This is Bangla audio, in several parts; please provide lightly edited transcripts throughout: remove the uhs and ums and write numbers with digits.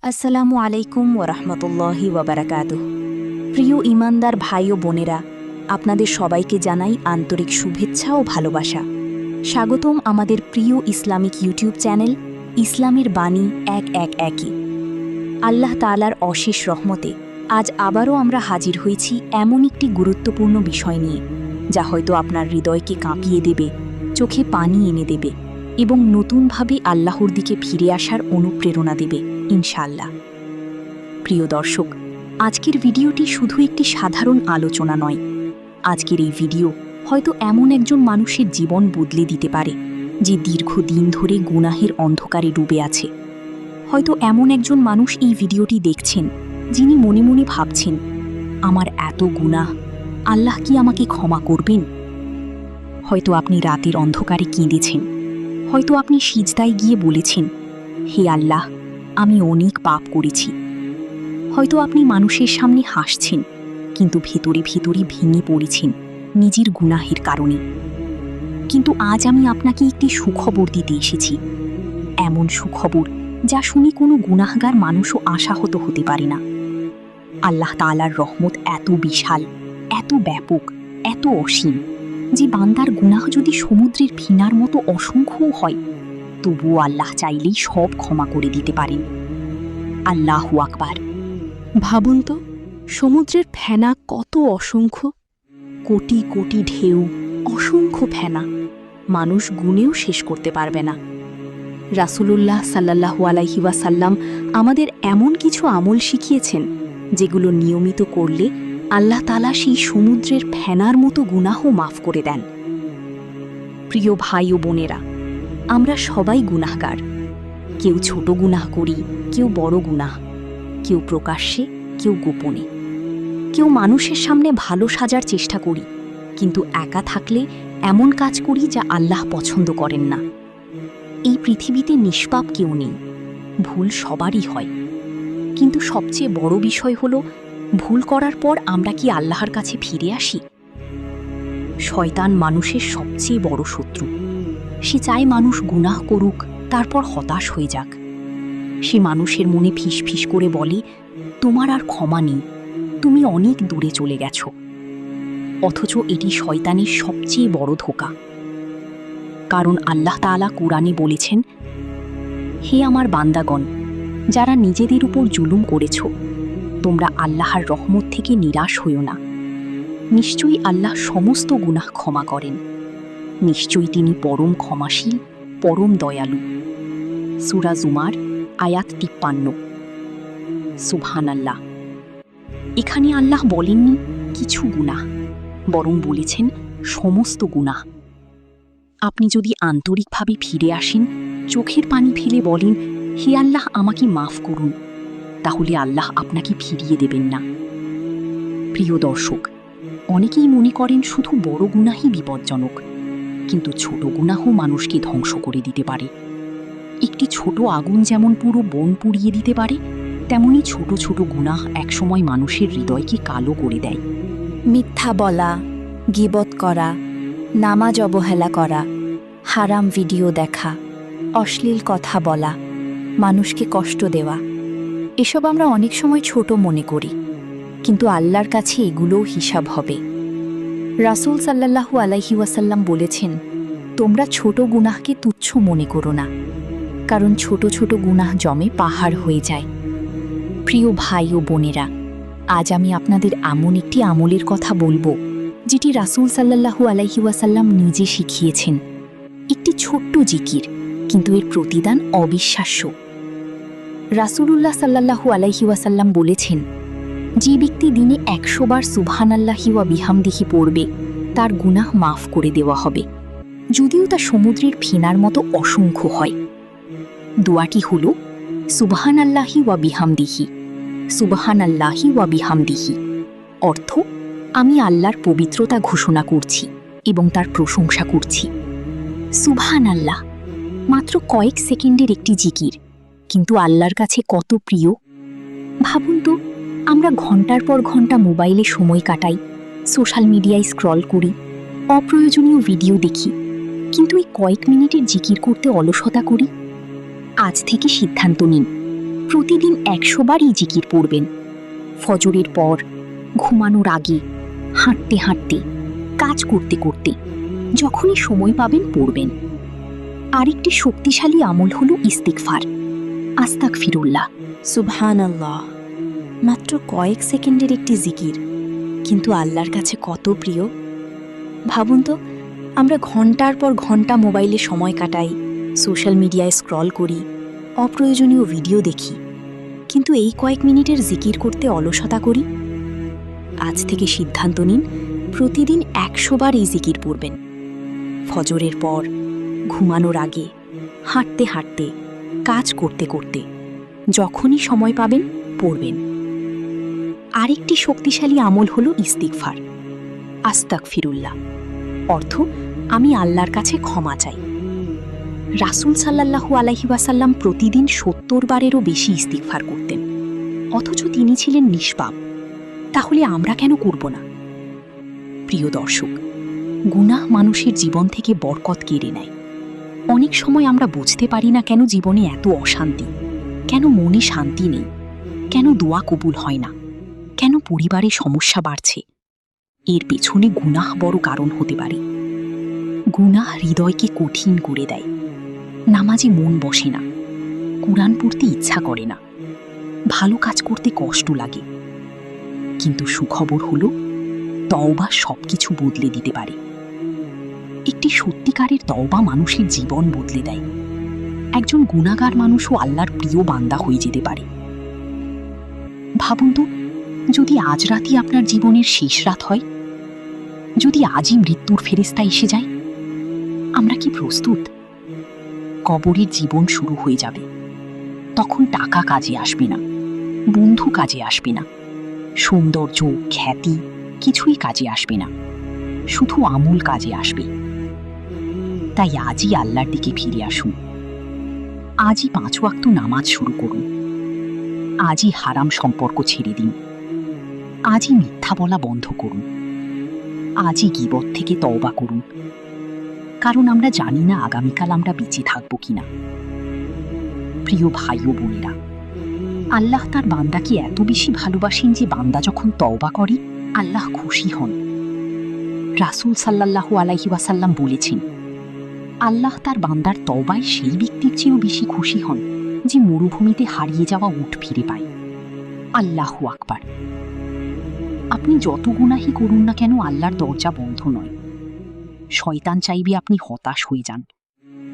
আসসালামু আলাইকুম ওরহমতুল্লাহি ওয়াবারাকাতুহ। প্রিয় ইমানদার ভাই ও বোনেরা, আপনাদের সবাইকে জানাই আন্তরিক শুভেচ্ছা ও ভালোবাসা। স্বাগতম আমাদের প্রিয় ইসলামিক ইউটিউব চ্যানেল ইসলামের বাণী ১১১। আল্লাহ তাআলার অশেষ রহমতে আজ আবারও আমরা হাজির হয়েছি এমন একটি গুরুত্বপূর্ণ বিষয় নিয়ে, যা হয়তো আপনার হৃদয়কে কাঁপিয়ে দেবে, চোখে পানি এনে দেবে এবং নতুনভাবে আল্লাহর দিকে ফিরে আসার অনুপ্রেরণা দেবে ইনশাআল্লাহ। প্রিয় দর্শক, আজকের ভিডিওটি শুধু একটি সাধারণ আলোচনা নয়। আজকের এই ভিডিও হয়তো এমন একজন মানুষের জীবন বদলে দিতে পারে যে দীর্ঘদিন ধরে গুনাহের অন্ধকারে ডুবে আছে। হয়তো এমন একজন মানুষ এই ভিডিওটি দেখছেন যিনি মনে মনে ভাবছেন, আমার এত গুনাহ, আল্লাহ কি আমাকে ক্ষমা করবেন? হয়তো আপনি রাতের অন্ধকারে কেঁদেছেন, হয়তো আপনি সিজদায় গিয়ে বলেছেন, হে আল্লাহ, আমি অনেক পাপ করেছি। হয়তো আপনি মানুষের সামনে হাসছেন, কিন্তু ভেতরে ভেতরে ভেঙে পড়েছেন নিজের গুনাহের কারণে। কিন্তু আজ আমি আপনাকে একটি সুখবর দিতে এসেছি, এমন সুখবর যা শুনে কোনো গুনাহগার মানুষও আশাহত হতে পারে না। আল্লাহ তাআলার রহমত এত বিশাল, এত ব্যাপক, এত অসীম যে বান্দার গুনাহ যদি সমুদ্রের ফিনার মতো অসংখ্যও হয়, তবুও আল্লাহ চাইলেই সব ক্ষমা করে দিতে পারেন। আল্লাহু আকবার। ভাবুন তো, সমুদ্রের ফেনা কত অসংখ্য, কোটি কোটি ঢেউ, অসংখ্য ফেনা, মানুষ গুণেও শেষ করতে পারবে না। রাসূলুল্লাহ সাল্লাল্লাহু আলাইহি ওয়াসাল্লাম আমাদের এমন কিছু আমল শিখিয়েছেন যেগুলো নিয়মিত করলে আল্লাহ তাআলা সেই সমুদ্রের ফেনার মতো গুনাহ মাফ করে দেন। প্রিয় ভাই ও বোনেরা, আমরা সবাই গুনাহগার। কেউ ছোট গুনাহ করি, কেউ বড় গুনাহ, কেউ প্রকাশ্যে, কেউ গোপনে। কেউ মানুষের সামনে ভালো সাজার চেষ্টা করি, কিন্তু একা থাকলে এমন কাজ করি যা আল্লাহ পছন্দ করেন না। এই পৃথিবীতে নিষ্পাপ কেউ নেই, ভুল সবারই হয়। কিন্তু সবচেয়ে বড় বিষয় হলো, ভুল করার পর আমরা কি আল্লাহর কাছে ফিরে আসি? শয়তান মানুষের সবচেয়ে বড় শত্রু। সে চায় মানুষ গুনাহ করুক, তারপর হতাশ হয়ে যাক। সে মানুষের মনে ফিস ফিস করে বলে, তোমার আর ক্ষমা নেই, তুমি অনেক দূরে চলে গেছ। অথচ এটি শয়তানের সবচেয়ে বড় ধোঁকা। কারণ আল্লাহ তাআলা কুরআনে বলেছেন, হে আমার বান্দাগণ, যারা নিজেদের উপর জুলুম করেছ, তোমরা আল্লাহর রহমত থেকে নিরাশ হইও না। নিশ্চয়ই আল্লাহ সমস্ত গুনাহ ক্ষমা করেন। নিশ্চয়ই তিনি পরম ক্ষমাশীল, পরম দয়ালু। সূরা জুমার আয়াত ৫৩। সুবহানাল্লাহ। এখানে আল্লাহ বলেননি কিছু গুনাহ, বরং বলেছেন সমস্ত গুনাহ। আপনি যদি আন্তরিকভাবে ফিরে আসেন, চোখের পানি ফেলে বলেন, হে আল্লাহ, আমাকে মাফ করুন, তাহলে আল্লাহ আপনাকে ফিরিয়ে দেবেন না। প্রিয় দর্শক, অনেকেই মনে করেন শুধু বড় গুনাহই বিপজ্জনক, কিন্তু ছোট গুনাহও মানুষকে ধ্বংস করে দিতে পারে। একটি ছোট আগুন যেমন পুরো বন পুড়িয়ে দিতে পারে, তেমনি ছোট ছোট গুনাহ একসময় মানুষের হৃদয়কে কালো করে দেয়। মিথ্যা বলা, গীবত করা, নামাজ অবহেলা করা, হারাম ভিডিও দেখা, অশ্লীল কথা বলা, মানুষকে কষ্ট দেওয়া, এসব আমরা অনেক সময় ছোট মনে করি, কিন্তু আল্লাহর কাছে এগুলোও হিসাব হবে। রাসূল সাল্লাল্লাহু আলাইহি ওয়াসাল্লাম বলেছেন, তোমরা ছোট গুনাহকে তুচ্ছ মনে করো না, কারণ ছোট ছোট গুনাহ জমে পাহাড় হয়ে যায়। প্রিয় ভাই ও বোনেরা, আজ আমি আপনাদের এমন একটি আমলের কথা বলবো যেটি রাসূল সাল্লাল্লাহু আলাইহি ওয়াসাল্লাম নিজে শিখিয়েছেন। একটি ছোট্ট জিকির, কিন্তু এর প্রতিদান অবিশ্বাস্য। রাসূলুল্লাহ সাল্লাল্লাহু আলাইহি ওয়াসাল্লাম বলেছেন, যে ব্যক্তি দিনে ১০০ বার সুবহানাল্লাহি ওয়া বিহামদিহি পড়বে, তার গুনাহ মাফ করে দেওয়া হবে, যদিও তা সমুদ্রের ফেনার মতো অসংখ্য হয়। দোয়াটি হল, সুবহানাল্লাহি ওয়া বিহামদিহি, সুবহানাল্লাহি ওয়া বিহামদিহি। অর্থ, আমি আল্লাহর পবিত্রতা ঘোষণা করছি এবং তার প্রশংসা করছি। সুবহানাল্লাহ মাত্র কয়েক সেকেন্ডের একটি জিকির, কিন্তু আল্লাহর কাছে কত প্রিয়। ভাবুন তো, আমরা ঘন্টার পর ঘন্টা মোবাইলে সময় কাটাই, সোশ্যাল মিডিয়ায় স্ক্রল করি, অপ্রয়োজনীয় ভিডিও দেখি, কিন্তু এই কয়েক মিনিটের জিকির করতে অলসতা করি। আজ থেকে সিদ্ধান্ত নিন, প্রতিদিন 100 বারই জিকির পড়বেন। ফজরের পর, ঘুমানোর আগে, হাঁটতে হাঁটতে, কাজ করতে করতে, যখনই সময় পাবেন পড়বেন। আরেকটি শক্তিশালী আমল হলো ইস্তিগফার, আস্তাগফিরুল্লাহ, সুবহানাল্লাহ। মাত্র কয়েক সেকেন্ডের একটি জিকির, কিন্তু আল্লাহর কাছে কত প্রিয়। ভাবুন তো, আমরা ঘন্টার পর ঘন্টা মোবাইলে সময় কাটাই, সোশ্যাল মিডিয়ায় স্ক্রল করি, অপ্রয়োজনীয় ভিডিও দেখি, কিন্তু এই কয়েক মিনিটের জিকির করতে অলসতা করি। আজ থেকে সিদ্ধান্ত নিন, প্রতিদিন 100 বার এই জিকির পড়বেন। ফজরের পর, ঘুমানোর আগে, হাঁটতে হাঁটতে, কাজ করতে করতে, যখনই সময় পাবেন পড়বেন। আরেকটি শক্তিশালী আমল হলো ইস্তিগফার, আস্তাগফিরুল্লাহ। অর্থ, আমি আল্লাহর কাছে ক্ষমা চাই। রাসূল সাল্লাল্লাহু আলাইহি ওয়াসাল্লাম প্রতিদিন 70 বারেরও বেশি ইস্তিগফার করতেন, অথচ তিনি ছিলেন নিষ্পাপ। তাহলে আমরা কেন করব না? প্রিয় দর্শক, গুনাহ মানুষের জীবন থেকে বরকত কেড়ে নেয়। অনেক সময় আমরা বুঝতে পারি না কেন জীবনে এত অশান্তি, কেন মনে শান্তি নেই, কেন দোয়া কবুল হয় না, কেন পরিবারে সমস্যা বাড়ছে। এর পেছনে গুনাহ বড় কারণ হতে পারে। গুনাহ হৃদয়কে কঠিন করে দেয়। নামাজে মন বসে না, কুরআন পড়তে ইচ্ছা করে না, ভালো কাজ করতে কষ্ট লাগে। কিন্তু সুখবর হলো, তওবা সবকিছু বদলে দিতে পারে। একটি সত্যিকারের তওবা মানুষের জীবন বদলে দেয়। একজন গুনাহগার মানুষও আল্লাহর প্রিয় বান্দা হয়ে যেতে পারে। ভাবুন তো, যদি আজ রাতই আপনার জীবনের শেষ রাত হয়, যদি আজই মৃত্যুর ফেরেশতা এসে যায়, আমরা কি প্রস্তুত? কবরের জীবন শুরু হয়ে যাবে। তখন টাকা কাজে আসবে না, বন্ধু কাজে আসবে না, সৌন্দর্য, খ্যাতি কিছুই কাজে আসবে না, শুধু আমল কাজে আসবে। তাই আজই আল্লাহর দিকে ফিরে আসুন। আজই 5 ওয়াক্ত নামাজ শুরু করুন। আজই হারাম সম্পর্ক ছেড়ে দিন। আজই মিথ্যা বলা বন্ধ করুন। আজই গীবত থেকে তওবা করুন। কারণ আমরা জানি না আগামীকাল আমরা বেঁচে থাকব কিনা। প্রিয় ভাই ও বোনেরা, আল্লাহ তার বান্দাকে এত বেশি ভালোবাসেন যে বান্দা যখন তওবা করে আল্লাহ খুশি হন। রাসূল সাল্লাল্লাহু আলাইহি ওয়াসাল্লাম বলেছেন, আল্লাহ তার বান্দার তওবায় সেই ব্যক্তির চেয়েও বেশি খুশি হন যে মরুভূমিতে হারিয়ে যাওয়া উট ফিরে পায়। আল্লাহু আকবার। আপনি যত গুনাহি করুন না কেন, আল্লাহর দরজা বন্ধ নয়। শয়তান চাইবে আপনি হতাশ হয়ে যান,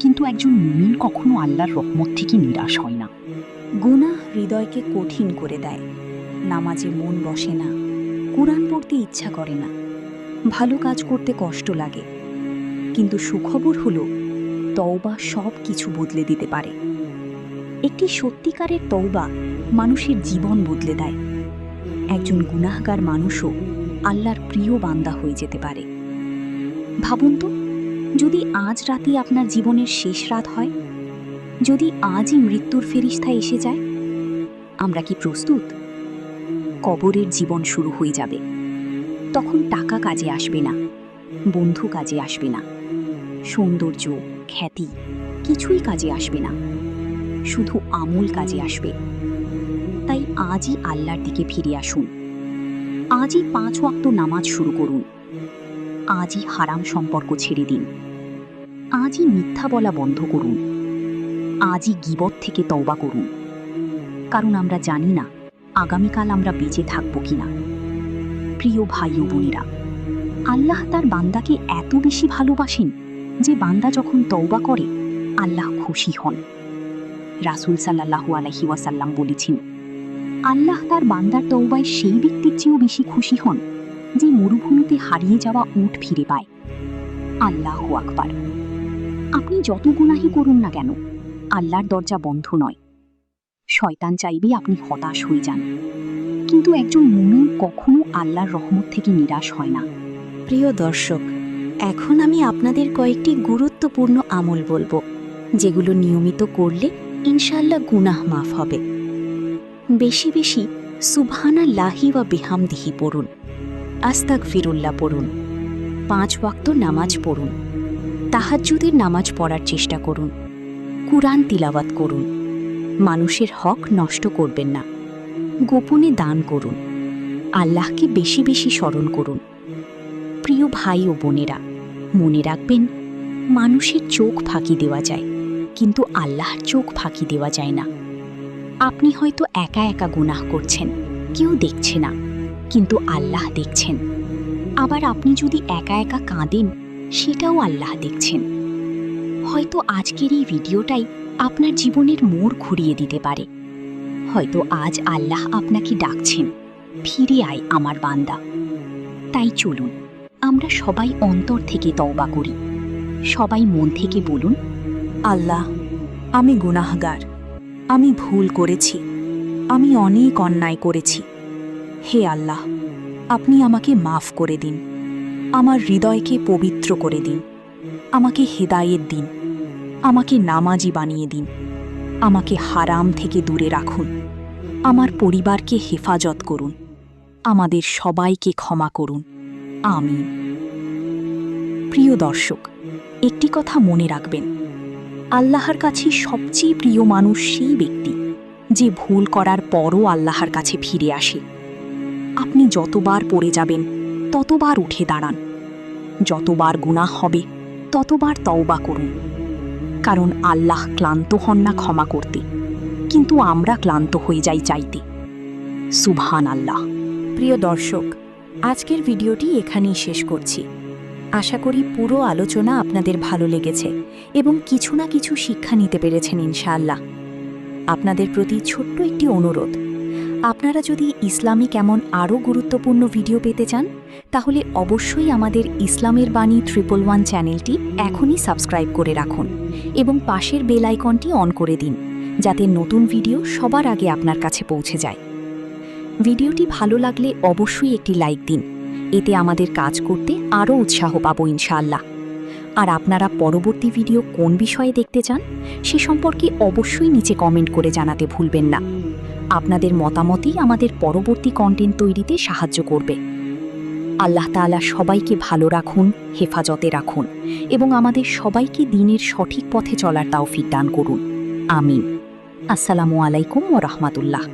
কিন্তু একজন মুমিন কখনো আল্লাহর রহমত থেকে নিরাশ হয় না। গুনাহ হৃদয়কে কঠিন করে দেয়। নামাজে মন বসে না, কুরআন পড়তে ইচ্ছা করে না, ভালো কাজ করতে কষ্ট লাগে। কিন্তু সুখবর হলো, তওবা সব কিছু বদলে দিতে পারে। একটি সত্যিকারের তওবা মানুষের জীবন বদলে দেয়। একজন গুনাহগার মানুষও আল্লাহর প্রিয় বান্দা হয়ে যেতে পারে। ভাবুন তো, যদি আজ রাতে আপনার জীবনের শেষ রাত হয়, যদি আজই মৃত্যুর ফেরেশতা এসে যায়, আমরা কি প্রস্তুত? কবরের জীবন শুরু হয়ে যাবে। তখন টাকা কাজে আসবে না, বন্ধু কাজে আসবে না, সৌন্দর্য, খ্যাতি কিছুই কাজে আসবে না, শুধু আমল কাজে আসবে। তাই আজই আল্লাহর দিকে ফিরে আসুন। আজই 5 ওয়াক্ত নামাজ শুরু করুন। আজই হারাম সম্পর্ক ছেড়ে দিন। আজই মিথ্যা বলা বন্ধ করুন। আজই গীবত থেকে তওবা করুন। কারণ আমরা জানি না আগামীকাল আমরা বেঁচে থাকব কিনা। প্রিয় ভাই ও বোনেরা, আল্লাহ তার বান্দাকে এত বেশি ভালোবাসেন যে বান্দা যখন তওবা করে আল্লাহ খুশি হন। রাসূল সাল্লাল্লাহু আলাইহি ওয়াসাল্লাম বলেছেন, আল্লাহ তার বান্দার তওবায় সেই ব্যক্তির চেয়েও বেশি খুশি হন যে মরুভূমিতে হারিয়ে যাওয়া উট ফিরে পায়। আল্লাহু আকবার। আপনি যত গুনাহি করুন না কেন, আল্লাহর দরজা বন্ধ নয়। শয়তান চাইবে আপনি হতাশ হয়ে যান, কিন্তু একজন মুমিন কখনো আল্লাহর রহমত থেকে নিরাশ হয় না। প্রিয় দর্শক, এখন আমি আপনাদের কয়েকটি গুরুত্বপূর্ণ আমল বলবো, যেগুলো নিয়মিত করলে ইনশাআল্লাহ গুনাহ মাফ হবে। বেশি বেশি সুবহানাল্লাহি ওয়া বিহামদিহি পড়ুন, আস্তাগফিরুল্লাহ পড়ুন, 5 ওয়াক্ত নামাজ পড়ুন, তাহাজ্জুদের নামাজ পড়ার চেষ্টা করুন, কুরআন তিলাওয়াত করুন, মানুষের হক নষ্ট করবেন না, গোপনে দান করুন, আল্লাহকে বেশি বেশি স্মরণ করুন। প্রিয় ভাই ও বোনেরা, মনে রাখবেন, মানুষের চোখ ফাঁকি দেওয়া যায়, কিন্তু আল্লাহর চোখ ফাঁকি দেওয়া যায় না। আপনি হয়তো একা একা গুনাহ করছেন, কেউ দেখছে না, কিন্তু আল্লাহ দেখছেন। আবার আপনি যদি একা একা কাঁদেন, সেটাও আল্লাহ দেখছেন। হয়তো আজকের এই ভিডিওটাই আপনার জীবনের মোড় ঘুরিয়ে দিতে পারে। হয়তো আজ আল্লাহ আপনাকে ডাকছেন, ফিরে আয় আমার বান্দা। তাই চলুন আমরা সবাই অন্তর থেকে তওবা করি। সবাই মন থেকে বলুন, আল্লাহ, আমি গুনাহগার, আমি ভুল করেছি, আমি অনেক অন্যায় করেছি। হে আল্লাহ, আপনি আমাকে মাফ করে দিন, আমার হৃদয়কে পবিত্র করে দিন, আমাকে হেদায়েত দিন, আমাকে নামাজি বানিয়ে দিন, আমাকে হারাম থেকে দূরে রাখুন, আমার পরিবারকে হেফাজত করুন, আমাদের সবাইকে ক্ষমা করুন। আমিন। প্রিয় দর্শক, একটি কথা মনে রাখবেন, আল্লাহর কাছে সবচেয়ে প্রিয় মানুষ সেই ব্যক্তি যে ভুল করার পরও আল্লাহর কাছে ফিরে আসে। আপনি যতবার পড়ে যাবেন ততবার উঠে দাঁড়ান, যতবার গুনাহ হবে ততবার তওবা করুন, কারণ আল্লাহ ক্লান্ত হন না ক্ষমা করতে, কিন্তু আমরা ক্লান্ত হয়ে যাই চাইতে। সুবহান আল্লাহ। প্রিয় দর্শক, আজকের ভিডিওটি এখানেই শেষ করছি। আশা করি পুরো আলোচনা আপনাদের ভালো লেগেছে এবং কিছু না কিছু শিক্ষা নিতে পেরেছেন ইনশাআল্লাহ। আপনাদের প্রতি ছোট্ট একটি অনুরোধ, আপনারা যদি ইসলামিক এমন আরও গুরুত্বপূর্ণ ভিডিও পেতে চান, তাহলে অবশ্যই আমাদের ইসলামের বাণী 111 চ্যানেলটি এখনই সাবস্ক্রাইব করে রাখুন এবং পাশের বেল আইকনটি অন করে দিন, যাতে নতুন ভিডিও সবার আগে আপনার কাছে পৌঁছে যায়। ভিডিওটি ভালো লাগলে অবশ্যই একটি লাইক দিন, এতে আমাদের কাজ করতে আরও উৎসাহ পাবো ইনশাআল্লাহ। আর আপনারা পরবর্তী ভিডিও কোন বিষয়ে দেখতে চান সে সম্পর্কে অবশ্যই নিচে কমেন্ট করে জানাতে ভুলবেন না। আপনাদের মতামতই আমাদের পরবর্তী কন্টেন্ট তৈরিতে সাহায্য করবে। আল্লাহ তাআলা সবাইকে ভালো রাখুন, হেফাজতে রাখুন এবং আমাদের সবাইকে দ্বীনের সঠিক পথে চলার তৌফিক দান করুন। আমিন। আসসালামু আলাইকুম ওয়া রাহমাতুল্লাহ।